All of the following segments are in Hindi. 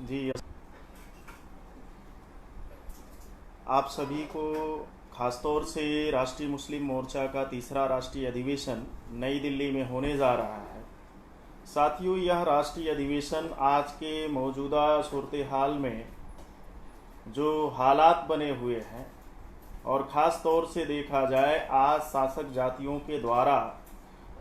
जी, आप सभी को खासतौर से राष्ट्रीय मुस्लिम मोर्चा का तीसरा राष्ट्रीय अधिवेशन नई दिल्ली में होने जा रहा है। साथियों, यह राष्ट्रीय अधिवेशन आज के मौजूदा सूरत हाल में जो हालात बने हुए हैं और ख़ास तौर से देखा जाए आज शासक जातियों के द्वारा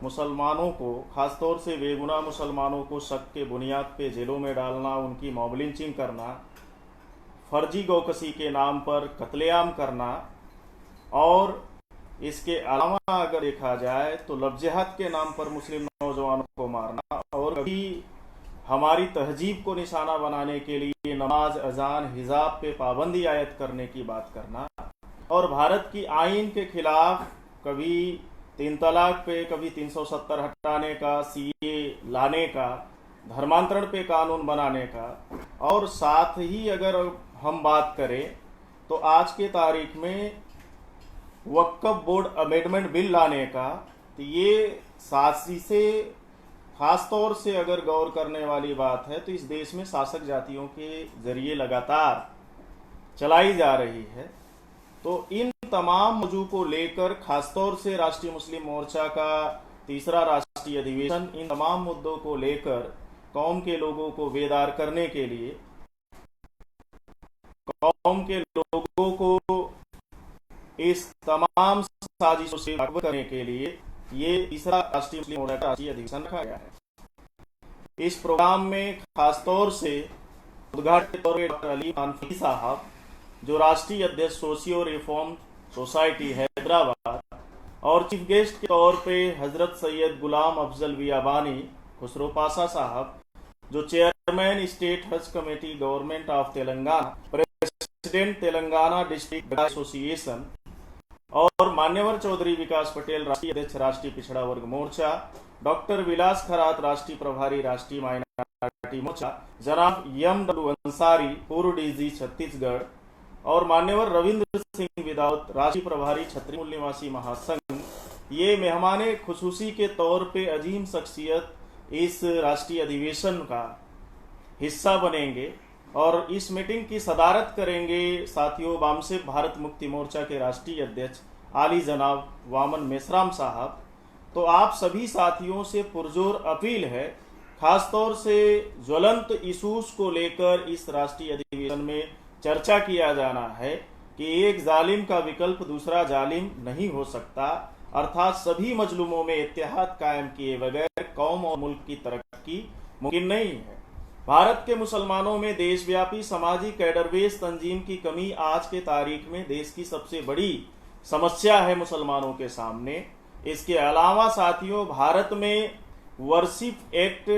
मुसलमानों को, ख़ास तौर से बेगुनाह मुसलमानों को शक के बुनियाद पे जेलों में डालना, उनकी मॉब लिंचिंग करना, फर्जी गौकसी के नाम पर कत्लेआम करना और इसके अलावा अगर देखा जाए तो लफ्ज़िहात के नाम पर मुस्लिम नौजवानों को मारना और कभी हमारी तहजीब को निशाना बनाने के लिए नमाज, अजान, हिजाब पे पाबंदी आयद करने की बात करना और भारत की आइन के खिलाफ कभी 3 तलाक पे, कभी 370 हटाने का, सीए लाने का, धर्मांतरण पे कानून बनाने का, और साथ ही अगर हम बात करें तो आज के तारीख में वक्फ बोर्ड अमेंडमेंट बिल लाने का, तो ये साजिशें खास तौर से अगर गौर करने वाली बात है तो इस देश में शासक जातियों के जरिए लगातार चलाई जा रही है। तो इन तमाम मौजू को लेकर खासतौर से राष्ट्रीय मुस्लिम मोर्चा का तीसरा राष्ट्रीय अधिवेशन इन तमाम मुद्दों को लेकर कौम के लोगों को बेदार करने के लिए, कौम के लोगों को इस तमाम साजिशों से अवगत करने के लिए ये तीसरा राष्ट्रीय मुस्लिम मोर्चा का राष्ट्रीय अधिवेशन रखा गया है। इस प्रोग्राम में खासतौर से उद्घाटन के तौर पर डॉक्टर अली मानफी साहब, जो राष्ट्रीय अध्यक्ष सोशियो रिफॉर्म सोसाइटी हैदराबाद, और चीफ गेस्ट के तौर पे हजरत सैयद गुलाम अफजल बियाबानी खुसरो पासा साहब, जो चेयरमैन स्टेट हज committee government of Telangana, president Telangana district association, और मान्यवर चौधरी विकास पटेल राष्ट्रीय अध्यक्ष राष्ट्रीय पिछड़ा वर्ग मोर्चा, डॉक्टर विलास खरात राष्ट्रीय प्रभारी राष्ट्रीय माइनॉरिटी मोर्चा, जनाब एम.डब्ल्यू. अंसारी पूर्व डीजी छत्तीसगढ़, और मान्यवर रविंद्र सिंह विदाउत राष्ट्रीय प्रभारी छतरी मूल निवासी महासंघ, ये मेहमाने खुसूसी के तौर पे अजीम शख्सियत इस राष्ट्रीय अधिवेशन का हिस्सा बनेंगे और इस मीटिंग की सदारत करेंगे साथियों वामसिफ भारत मुक्ति मोर्चा के राष्ट्रीय अध्यक्ष आली जनाब वामन मेश्राम साहब। तो आप सभी साथियों से पुरजोर अपील है, खासतौर से ज्वलंत इशूज को लेकर इस राष्ट्रीय अधिवेशन में चर्चा किया जाना है कि एक जालिम का विकल्प दूसरा जालिम नहीं हो सकता, अर्थात सभी मजलूमों में इत्तेहाद कायम किए बगैर कौम और मुल्क की तरक्की मुमकिन नहीं है। भारत के मुसलमानों में देशव्यापी समाजी कैडरबेस तंजीम की कमी आज के तारीख में देश की सबसे बड़ी समस्या है मुसलमानों के सामने। इसके अलावा साथियों, भारत में वर्शिप एक्ट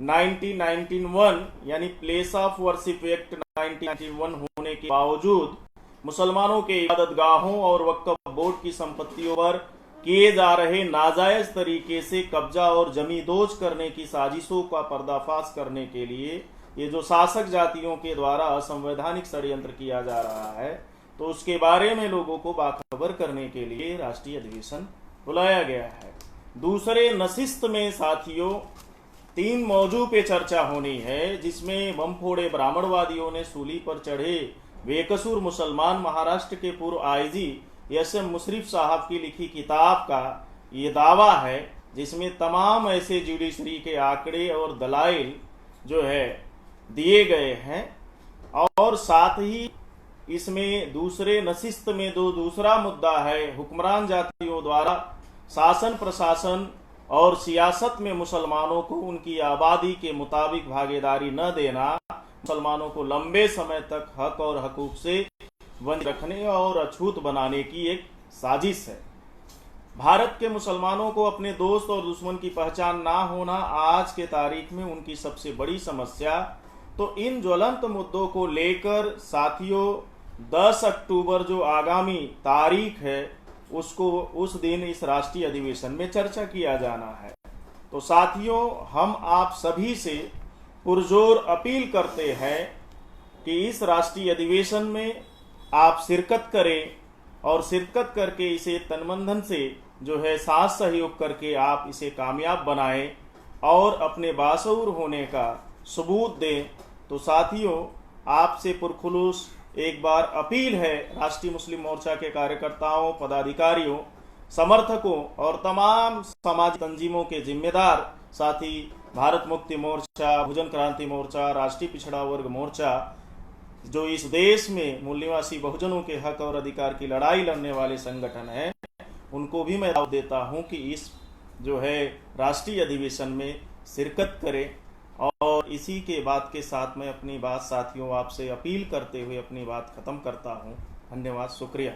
1991 यानी प्लेस ऑफ वर्शिप एक्ट 1991 होने के बावजूद मुसलमानों के इबादतगाहों और वक्फ बोर्ड की संपत्तियों पर किए जा रहे नाजायज तरीके से कब्जा और जमींदोज करने की साजिशों का पर्दाफाश करने के लिए ये जो शासक जातियों के द्वारा असंवैधानिक षड्यंत्र किया जा रहा है, तो उसके बारे में लोगों को बाखबर करने के लिए राष्ट्रीय अधिवेशन बुलाया गया है। दूसरे नशिस्त में साथियों 3 मौजू पे चर्चा होनी है, जिसमें बम फोड़े ब्राह्मणवादियों ने सूली पर चढ़े बेकसूर मुसलमान महाराष्ट्र के पूर्व आईजी एस.एम. मुशर्रफ साहब की लिखी किताब का ये दावा है, जिसमें तमाम ऐसे जुडिशरी के आंकड़े और दलाइल जो है दिए गए हैं, और साथ ही इसमें दूसरे नशिस्त में दूसरा मुद्दा है हुक्मरान जातियों द्वारा शासन प्रशासन और सियासत में मुसलमानों को उनकी आबादी के मुताबिक भागीदारी न देना, मुसलमानों को लंबे समय तक हक और हकूक से वंचित रखने और अछूत बनाने की एक साजिश है। भारत के मुसलमानों को अपने दोस्त और दुश्मन की पहचान ना होना आज के तारीख में उनकी सबसे बड़ी समस्या। तो इन ज्वलंत मुद्दों को लेकर साथियों 10 अक्टूबर जो आगामी तारीख है उसको उस दिन इस राष्ट्रीय अधिवेशन में चर्चा किया जाना है। तो साथियों, हम आप सभी से पुरजोर अपील करते हैं कि इस राष्ट्रीय अधिवेशन में आप शिरकत करें और शिरकत करके इसे तनमन से जो है साथ सहयोग करके आप इसे कामयाब बनाएं और अपने बाशऊर होने का सबूत दें तो साथियों, आपसे पुरखुलूस एक बार अपील है राष्ट्रीय मुस्लिम मोर्चा के कार्यकर्ताओं, पदाधिकारियों, समर्थकों और तमाम सामाजिक तंजीमों के जिम्मेदार साथी, भारत मुक्ति मोर्चा, बहुजन क्रांति मोर्चा, राष्ट्रीय पिछड़ा वर्ग मोर्चा, जो इस देश में मूल निवासी बहुजनों के हक और अधिकार की लड़ाई लड़ने वाले संगठन हैं, उनको भी मैं दावत देता हूं कि इस जो है राष्ट्रीय अधिवेशन में शिरकत करें। और इसी के बात के साथ मैं अपनी बात साथियों आपसे अपील करते हुए अपनी बात खत्म करता हूं। धन्यवाद, शुक्रिया।